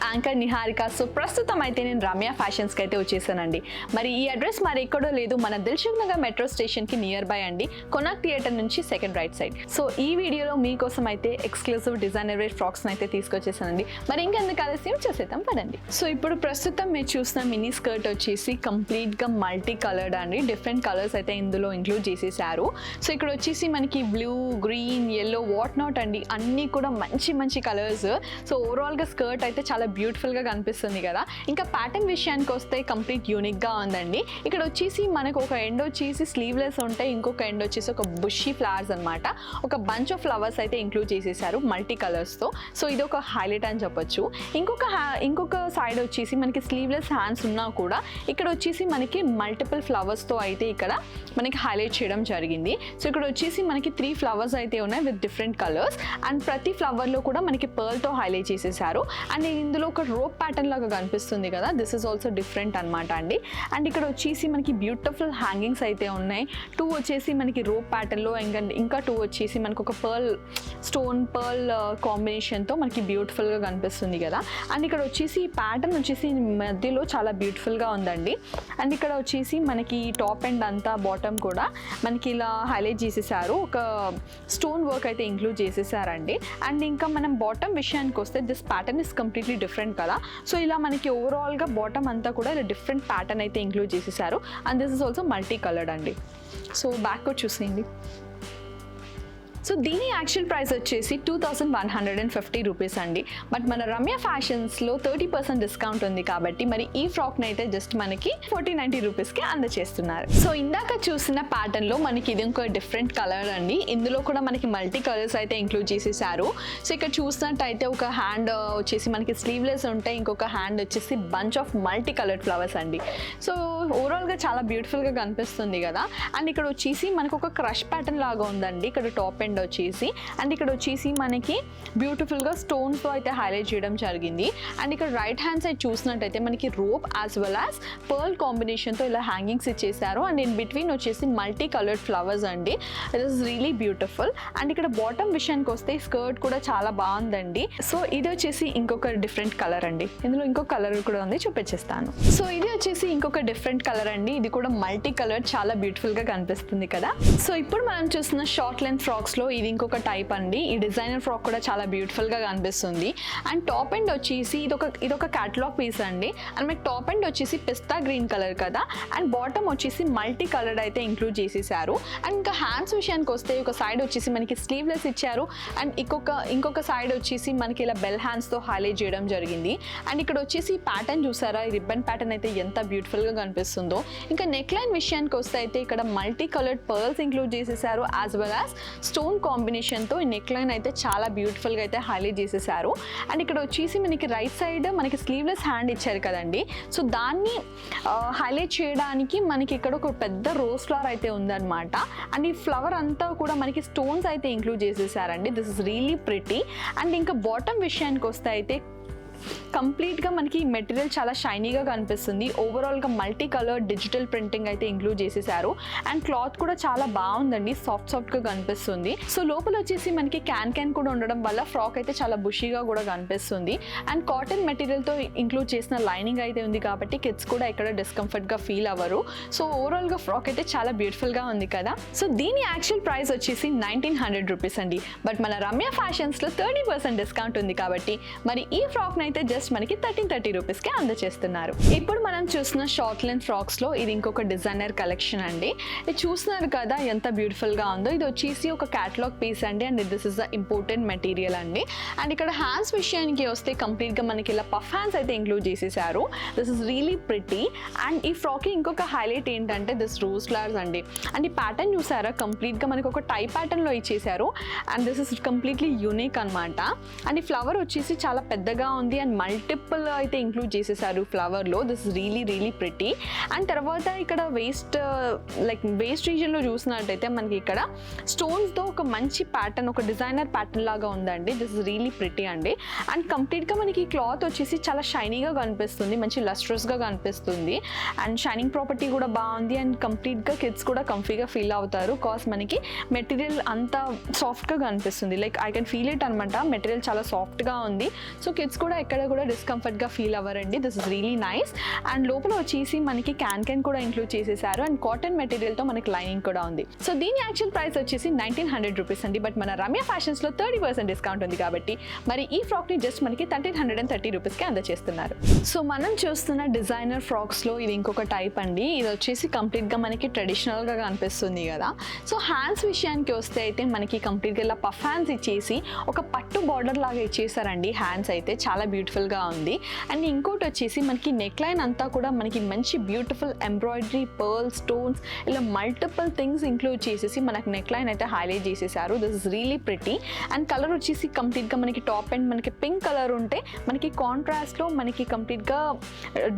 Anchor Niharika. So ప్రస్తుతం అయితే నేను రమ్య ఫ్యాషన్స్కి అయితే వచ్చేసానండి. మరి ఈ అడ్రస్ మరి ఎక్కడో లేదు, మన దిల్సుఖ్ నగర్ మెట్రో స్టేషన్కి నియర్ బై అండి, కొనాక్ థియేటర్ నుంచి సెకండ్ రైట్ సైడ్. సో ఈ వీడియోలో మీకోసం అయితే ఎక్స్క్లూజివ్ డిజైనర్ వేర్ ఫ్రాక్స్ని అయితే తీసుకొచ్చేసానండి. మరి ఇంకెందుకు ఆలస్యం చేసేద్దాం పదండి. సో ఇప్పుడు ప్రస్తుతం మీరు చూసిన మినీ స్కర్ట్ వచ్చేసి కంప్లీట్గా మల్టీ కలర్డ్ అండి. డిఫరెంట్ కలర్స్ అయితే ఇందులో ఇంక్లూడ్ చేసేసారు. సో ఇక్కడ వచ్చేసి మనకి blue, green, yellow, what not అండి, అన్నీ కూడా మంచి మంచి కలర్స్. సో ఓవరాల్గా స్కర్ట్ అయితే చాలా బ్యూటిఫుల్గా కనిపిస్తుంది కదా. ఇంకా ప్యాటర్న్ విషయానికి వస్తే కంప్లీట్ యూనిక్గా ఉందండి. ఇక్కడ వచ్చేసి మనకు ఒక ఎండ్ వచ్చేసి స్లీవ్లెస్ ఉంటాయి, ఇంకొక ఎండ్ వచ్చేసి ఒక బుషీ ఫ్లవర్స్ అనమాట. ఒక బంచ్ ఆఫ్ ఫ్లవర్స్ అయితే ఇంక్లూడ్ చేసేసారు మల్టీ కలర్స్తో. సో ఇది ఒక హైలైట్ అని చెప్పొచ్చు. ఇంకొక సైడ్ వచ్చేసి మనకి స్లీవ్లెస్ హ్యాండ్స్ ఉన్నా కూడా ఇక్కడ వచ్చేసి మనకి మల్టిపుల్ ఫ్లవర్స్తో అయితే ఇక్కడ మనకి హైలైట్ చేయడం జరిగింది. సో ఇక్కడ వచ్చేసి మనకి 3 ఫ్లవర్స్ అయితే ఉన్నాయి విత్ డిఫరెంట్ కలర్స్. అండ్ ప్రతి ఫ్లవర్లో కూడా మనకి పర్ల్తో హైలైట్ చేసేసారు. అండ్ ఇందులో ఒక రోప్ ప్యాటర్న్ లాగా కనిపిస్తుంది కదా, దిస్ ఇస్ ఆల్సో డిఫరెంట్ అనమాట అండి. అండ్ ఇక్కడ వచ్చేసి మనకి బ్యూటిఫుల్ హ్యాంగింగ్స్ అయితే ఉన్నాయి. 2 వచ్చేసి మనకి రోప్ ప్యాటర్న్లో, ఇంకా 2 వచ్చేసి మనకు ఒక స్టోన్ పర్ల్ కాంబినేషన్తో మనకి బ్యూటిఫుల్గా కనిపిస్తుంది కదా. అండ్ ఇక్కడ వచ్చేసి ఈ ప్యాటర్న్ వచ్చేసి మధ్యలో చాలా బ్యూటిఫుల్గా ఉందండి. అండ్ ఇక్కడ వచ్చేసి మనకి టాప్ ఎండ్ అంతా బాటమ్ కూడా మనకి ఇలా హైలైట్ చేసేసారు, ఒక స్టోన్ వర్క్ అయితే ఇంక్లూడ్ చేసేసారండి. అండ్ ఇంకా మనం బాటమ్ విషయానికి వస్తే this pattern is completely different కదా. సో ఇలా మనకి ఓవరాల్గా బాటమ్ అంతా కూడా ఇలా డిఫరెంట్ ప్యాటర్న్ అయితే ఇంక్లూడ్ చేసేసారు. And this is also multi coloured అండి. సో బ్యాక్ చూసేయండి. సో దీని యాక్చువల్ ప్రైస్ వచ్చేసి 2150 రూపీస్ అండి. బట్ మన రమ్య ఫ్యాషన్స్లో 30% డిస్కౌంట్ ఉంది కాబట్టి మరి ఈ ఫ్రాక్ని అయితే జస్ట్ మనకి 4090 రూపీస్కి అందజేస్తున్నారు. సో ఇందాక చూసిన ప్యాటర్న్లో మనకి ఇది ఇంకో డిఫరెంట్ కలర్ అండి. ఇందులో కూడా మనకి మల్టీ కలర్స్ అయితే ఇంక్లూడ్ చేసేసారు. సో ఇక్కడ చూసినట్టయితే ఒక హ్యాండ్ వచ్చేసి మనకి స్లీవ్లెస్ ఉంటాయి, ఇంకొక హ్యాండ్ వచ్చేసి bunch of multi coloured flowers అండి. సో ఓవరాల్గా చాలా బ్యూటిఫుల్గా కనిపిస్తుంది కదా. అండ్ ఇక్కడ వచ్చేసి మనకు ఒక క్రష్ ప్యాటర్న్ లాగా ఉందండి ఇక్కడ టాప్ ఎండ్ వచ్చేసి. అండ్ ఇక్కడ వచ్చేసి మనకి బ్యూటిఫుల్గా స్టోన్స్తో అయితే హైలైట్ చేయడం జరిగింది. అండ్ ఇక్కడ రైట్ హ్యాండ్ సైడ్ చూసినట్టయితే మనకి rope as well as pearl కాంబినేషన్తో ఇలా హ్యాంగింగ్స్ ఇచ్చేసారు. అండ్ ఇన్ బిట్వీన్ వచ్చేసి మల్టీ కలర్డ్ ఫ్లవర్స్ అండి. It is really beautiful. And ఇక్కడ బాటమ్ విషయానికి వస్తే స్కర్ట్ కూడా చాలా బాగుందండి. సో ఇది వచ్చేసి ఇంకొక డిఫరెంట్ కలర్ అండి. ఇందులో ఇంకొక కలర్ కూడా ఉంది, చూపించేస్తాను. సో ఇది వచ్చేసి ఇంకొక డిఫరెంట్ కలర్ అండి. ఇది కూడా మల్టీ కలర్, చాలా బ్యూటిఫుల్గా కనిపిస్తుంది కదా. సో ఇప్పుడు మనం చూస్తున్న షార్ట్ లెంత్ ఫ్రాక్స్లో ఇది ఇంకొక టైప్ అండి. ఈ డిజైనర్ ఫ్రాక్ కూడా చాలా బ్యూటిఫుల్గా కనిపిస్తుంది. అండ్ టాప్ ఎండ్ వచ్చేసి ఇదొక క్యాటలాగ్ పీస్ అండి. అండ్ మీకు టాప్ ఎండ్ వచ్చేసి పిస్తా గ్రీన్ కలర్ కదా. అండ్ బాటమ్ వచ్చేసి మల్టీ కలర్డ్ అయితే ఇంక్లూడ్ చేసేసారు. అండ్ ఇంకా హ్యాండ్స్ విషయానికి వస్తే ఒక సైడ్ వచ్చేసి మనకి స్లీవ్లెస్ ఇచ్చారు. అండ్ ఇంకొక సైడ్ వచ్చేసి మనకి ఇలా బెల్ హ్యాండ్స్తో హైలైట్ చేయడం జరిగింది. అండ్ ఇక్కడ వచ్చేసి ప్యాటర్న్ చూసారా, ఈ రిబ్బన్ ప్యాటర్న్ అయితే ఎంత బ్యూటిఫుల్గా కనిపిస్తుందో. ఇంకా నెక్ లైన్ విషయానికి వస్తే అయితే ఇక్కడ మల్టీ కలర్డ్ పర్ల్స్ ఇంక్లూడ్ చేసేసారు యాజ్ వెల్ యాజ్ స్టోన్ కాంబినేషన్తో ఈ నెక్ లైన్ అయితే చాలా బ్యూటిఫుల్గా అయితే హైలైట్ చేసేసారు. అండ్ ఇక్కడ వచ్చేసి మనకి రైట్ సైడ్ మనకి స్లీవ్లెస్ హ్యాండ్ ఇచ్చారు కదండి. సో దాన్ని హైలైట్ చేయడానికి మనకి ఇక్కడ ఒక పెద్ద రోజ్ ఫ్లవర్ అయితే ఉందన్నమాట. అండ్ ఈ ఫ్లవర్ అంతా కూడా మనకి స్టోన్స్ అయితే ఇంక్లూడ్ చేసేసారండి. This is really pretty. And ఇంకా బాటమ్ విషయానికి వస్తే అయితే కంప్లీట్గా మనకి మెటీరియల్ చాలా షైనీగా కనిపిస్తుంది. ఓవరాల్గా మల్టీ కలర్ డిజిటల్ ప్రింటింగ్ అయితే ఇంక్లూడ్ చేసేసారు. అండ్ క్లాత్ కూడా చాలా బాగుందండి, సాఫ్ట్గా కనిపిస్తుంది. సో లోపల వచ్చేసి మనకి క్యాన్ కూడా ఉండడం వల్ల ఫ్రాక్ అయితే చాలా బుషీగా కూడా కనిపిస్తుంది. అండ్ కాటన్ మెటీరియల్తో ఇంక్లూడ్ చేసిన లైనింగ్ అయితే ఉంది కాబట్టి కిడ్స్ కూడా ఎక్కడ డిస్కంఫర్ట్గా ఫీల్ అవ్వరు. సో ఓవరాల్గా ఫ్రాక్ అయితే చాలా బ్యూటిఫుల్గా ఉంది కదా. సో దీని యాక్చువల్ ప్రైస్ వచ్చేసి 1900 రూపీస్ అండి. బట్ మన రమ్య ఫ్యాషన్స్లో 30% డిస్కౌంట్ ఉంది కాబట్టి మరి ఈ ఫ్రాక్ని అయితే జస్ట్ మనకి 1330 రూపీస్కి అందజేస్తున్నారు. ఇప్పుడు మనం చూసిన షార్ట్ లెంత్ ఫ్రాక్స్లో ఇది ఇంకొక డిజైనర్ కలెక్షన్ అండి. ఇది చూస్తున్నారు కదా ఎంత బ్యూటిఫుల్గా ఉందో. ఇది వచ్చేసి ఒక క్యాటలాగ్ పీస్ అండి. And this is the imported material అండి. అండ్ ఇక్కడ హ్యాండ్స్ విషయానికి వస్తే కంప్లీట్గా మనకి ఇలా పఫ్ హ్యాండ్స్ అయితే ఇంక్లూడ్ చేసేసారు. This is really pretty. And ఈ ఫ్రాక్కి ఇంకొక హైలైట్ ఏంటంటే దిస్ రోజ్ ఫ్లవర్స్ అండి. అండ్ ఈ ప్యాటర్న్ చూసారా, కంప్లీట్గా మనకి ఒక టై ప్యాటర్న్లో ఇచ్చేసారు. And this is completely unique అనమాట. అండ్ ఈ ఫ్లవర్ వచ్చేసి చాలా పెద్దగా ఉంది. అండ్ మల్టిపుల్ అయితే ఇంక్లూడ్ చేసేసారు ఫ్లవర్లో. This is really pretty. And తర్వాత ఇక్కడ వేస్ట్ రీజియన్లో చూసినట్టయితే మనకి ఇక్కడ స్టోన్స్తో ఒక మంచి ప్యాటర్న్, ఒక డిజైనర్ ప్యాటర్న్ లాగా ఉందండి. దిస్ ఇస్ రియలీ ప్రిటీ అండి. అండ్ కంప్లీట్గా మనకి క్లాత్ వచ్చేసి చాలా షైనీగా కనిపిస్తుంది, మంచి లస్ట్రస్గా కనిపిస్తుంది. అండ్ షైనింగ్ ప్రాపర్టీ కూడా బాగుంది. అండ్ కంప్లీట్గా కిడ్స్ కూడా కంఫీగా ఫీల్ అవుతారు కాస్ మనకి మెటీరియల్ అంతా సాఫ్ట్గా కనిపిస్తుంది. Like I can feel it అనమాట. మెటీరియల్ చాలా సాఫ్ట్గా ఉంది. సో కిడ్స్ కూడా ఎక్కడ కూడా డిస్కంఫర్ట్గా ఫీల్ అవ్వరండి. This is really nice. And లోపల వచ్చేసి మనకి క్యాన్ కూడా ఇంక్లూడ్ చేసేసారు అండ్ కాటన్ మెటీరియల్తో మనకి లైనింగ్ కూడా ఉంది. సో దీని యాక్చువల్ ప్రైస్ వచ్చేసి 1900 రూపీస్ అండి. బట్ మన రమ్య ఫ్యాషన్స్లో 30% డిస్కౌంట్ ఉంది కాబట్టి మరి ఈ ఫ్రాక్ని జస్ట్ మనకి 1330 రూపీస్కి అందజేస్తున్నారు. సో మనం చూస్తున్న డిజైనర్ ఫ్రాక్స్లో ఇది ఇంకొక టైప్ అండి. ఇది వచ్చేసి కంప్లీట్గా మనకి ట్రెడిషనల్గా కనిపిస్తుంది కదా. సో హ్యాండ్స్ విషయానికి వస్తే అయితే మనకి కంప్లీట్గా ఇలా పఫ్ హ్యాండ్స్ ఇచ్చేసి ఒక పట్టు బార్డర్ లాగా ఇచ్చేసారండి. హ్యాండ్స్ అయితే చాలా బ్యూటిఫుల్గా ఉంది. అండ్ ఇంకోటి వచ్చేసి మనకి నెక్ లైన్ అంతా కూడా మనకి మంచి బ్యూటిఫుల్ ఎంబ్రాయిడరీ, పర్ల్, స్టోన్స్ ఇలా మల్టిపుల్ థింగ్స్ ఇంక్లూడ్ చేసేసి మనకి నెక్ లైన్ అయితే హైలైట్ చేసేసారు. This is really pretty. And colour వచ్చేసి కంప్లీట్గా మనకి టాప్ అండ్ మనకి పింక్ కలర్ ఉంటే మనకి కాంట్రాస్ట్లో మనకి కంప్లీట్గా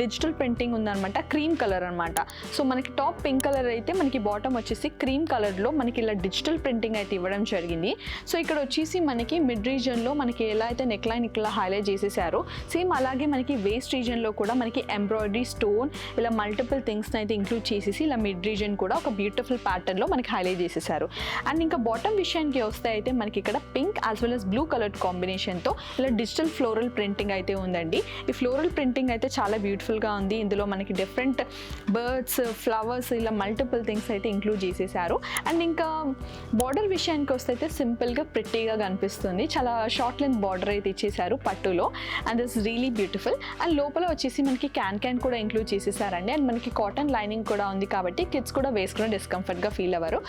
డిజిటల్ ప్రింటింగ్ ఉందన్నమాట. క్రీమ్ కలర్ అనమాట. సో మనకి టాప్ పింక్ కలర్ అయితే మనకి బాటమ్ వచ్చేసి క్రీమ్ కలర్లో మనకి ఇలా డిజిటల్ ప్రింటింగ్ అయితే ఇవ్వడం జరిగింది. సో ఇక్కడ వచ్చేసి మనకి మిడ్ రీజన్లో మనకి ఎలా అయితే నెక్ లైన్ ఇక్కడ హైలైట్ చేసేసారో సేమ్ అలాగే మనకి వేస్ట్ రీజన్లో కూడా మనకి ఎంబ్రాయిడరీ, స్టోన్ ఇలా మల్టిపుల్ థింగ్స్ని అయితే ఇంక్లూడ్ చేసేసి ఇలా మిడ్ రీజన్ కూడా ఒక బ్యూటిఫుల్ ప్యాటర్న్లో మనకి హైలైట్ చేసేసారు. అండ్ ఇంకా బాటమ్ విషయానికి వస్తే అయితే మనకి ఇక్కడ pink as well as blue colour కాంబినేషన్తో ఇలా డిజిటల్ ఫ్లోరల్ ప్రింటింగ్ అయితే ఉందండి. ఈ ఫ్లోరల్ ప్రింటింగ్ అయితే చాలా బ్యూటిఫుల్గా ఉంది. ఇందులో మనకి డిఫరెంట్ బర్డ్స్, ఫ్లవర్స్ ఇలా మల్టిపుల్ థింగ్స్ అయితే ఇంక్లూడ్ చేసేసారు. అండ్ ఇంకా బార్డర్ విషయానికి వస్తే అయితే సింపుల్గా ప్రిట్టీగా కనిపిస్తుంది. చాలా షార్ట్ లెంత్ బార్డర్ అయితే ఇచ్చేసారు పట్టులో. And this really beautiful. And లోపల వచ్చేసి మనకి క్యాన్ కూడా ఇంక్లూడ్ చేసేసారండి. అండ్ మనకి కాటన్ లైనింగ్ కూడా ఉంది కాబట్టి కిడ్స్ కూడా వేసుకుని డిస్కంఫర్ట్గా ఫీల్ అవ్వరు.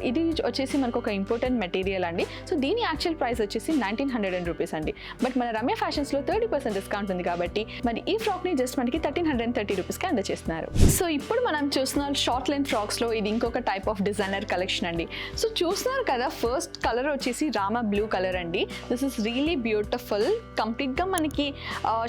ఇది వచ్చేసి మనకు ఒక ఇంపార్టెంట్ మెటీరియల్ అండి. సో దీని యాక్చువల్ ప్రైస్ వచ్చేసి 1900 రూపీస్ అండి. బట్ మన రమ్య ఫ్యాషన్స్లో 30% డిస్కౌంట్ ఉంది కాబట్టి మరి ఈ ఫ్రాక్ని జస్ట్ మనకి 1330 రూపీస్కి అందజేస్తున్నారు. సో ఇప్పుడు మనం చూస్తున్న షార్ట్ లెంత్ ఫ్రాక్స్లో ఇది ఇంకొక టైప్ ఆఫ్ డిజైనర్ కలెక్షన్ అండి. సో చూస్తున్నారు కదా, ఫస్ట్ కలర్ వచ్చేసి రామా బ్లూ కలర్ అండి. This is really beautiful. కంప్లీట్గా మనకి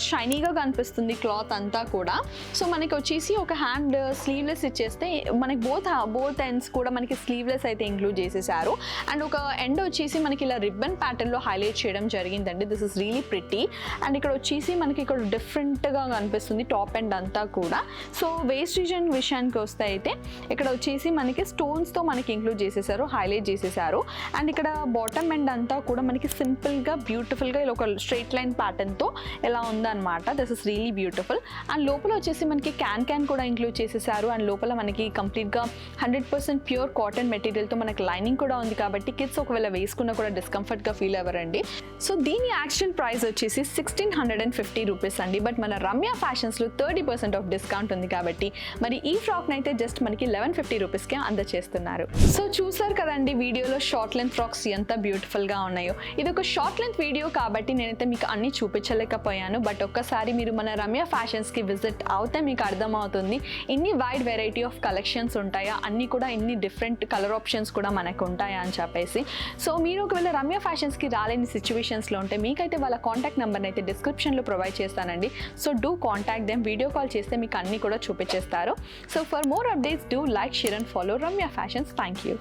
షైనీగా కనిపిస్తుంది క్లాత్ అంతా కూడా. సో మనకి వచ్చేసి ఒక హ్యాండ్ స్లీవ్లెస్ ఇచ్చేస్తే మనకి బోత్ ఎండ్స్ కూడా మనకి స్లీవ్లెస్ అయితే ఇంక్లూడ్ చేసేసారు. అండ్ ఒక ఎండ్ వచ్చేసి మనకి ఇలా రిబ్బన్ ప్యాటర్న్లో హైలైట్ చేయడం జరిగిందండి. This is really pretty. And ఇక్కడ వచ్చేసి మనకి ఇక్కడ డిఫరెంట్గా కనిపిస్తుంది టాప్ ఎండ్ అంతా కూడా. సో వేస్ట్ రీజన్ విషయానికి వస్తే అయితే ఇక్కడ వచ్చేసి మనకి స్టోన్స్తో మనకి ఇంక్లూడ్ చేసేసారు, హైలైట్ చేసేసారు. అండ్ ఇక్కడ బాటమ్ ఎండ్ అంతా కూడా మనకి సింపుల్గా బ్యూటిఫుల్గా ఇలా ఒక స్ట్రైట్ లైన్ ప్యాటర్న్తో ఇలా ఉందన్నమాట. This is really beautiful. And లోపల వచ్చేసి మనకి క్యాన్ కూడా ఇంక్లూడ్ చేసేసారు. అండ్ లోపల మనకి కంప్లీట్గా 100% ప్యూర్ కాటన్ మెటీరియల్తో మనకి లైనింగ్ కూడా ఉంది కాబట్టి కిడ్స్ ఒకవేళ వేసుకున్నా కూడా డిస్కంఫర్ట్గా ఫీల్ అవ్వరండి. సో దీని యాక్చువల్ ప్రైస్ వచ్చేసి 1650 రూపీస్ అండి. బట్ మన రమ్య ఫ్యాషన్స్లో 30% ఆఫ్ డిస్కౌంట్ ఉంది కాబట్టి మరి ఈ ఫ్రాక్ని అయితే జస్ట్ మనకి 1150 రూపీస్కే అందజేస్తున్నారు. సో చూసారు కదండి వీడియోలో షార్ట్ లెంత్ ఫ్రాక్స్ ఎంత బ్యూటిఫుల్గా ఉన్నాయో. ఇది ఒక షార్ట్ లెంత్ వీడియో కాబట్టి నేనైతే మీకు అన్ని చూపించలేకపోయాను. బట్ ఒక్కసారి మీరు మన రమ్య ఫ్యాషన్స్కి విజిట్ అవుతే మీకు అర్థమవుతుంది ఇన్ని వైడ్ వెరైటీ ఆఫ్ కలెక్షన్స్ ఉంటాయా, అన్నీ కూడా ఇన్ని డిఫరెంట్ కలర్ ఆప్షన్స్ కూడా మనకు ఉంటాయా అని చెప్పేసి. సో మీరు ఒకవేళ రమ్య ఫ్యాషన్స్కి రాలేని సిచ్యువేషన్స్లో ఉంటే మీకైతే వాళ్ళ కాంటాక్ట్ నెంబర్ని అయితే డిస్క్రిప్షన్లో ప్రొవైడ్ చేస్తానండి. So do contact them. Video call చేస్తే మీకు అన్నీ కూడా చూపించేస్తారు. So for more updates do like, share and follow Ramya fashions. Thank you.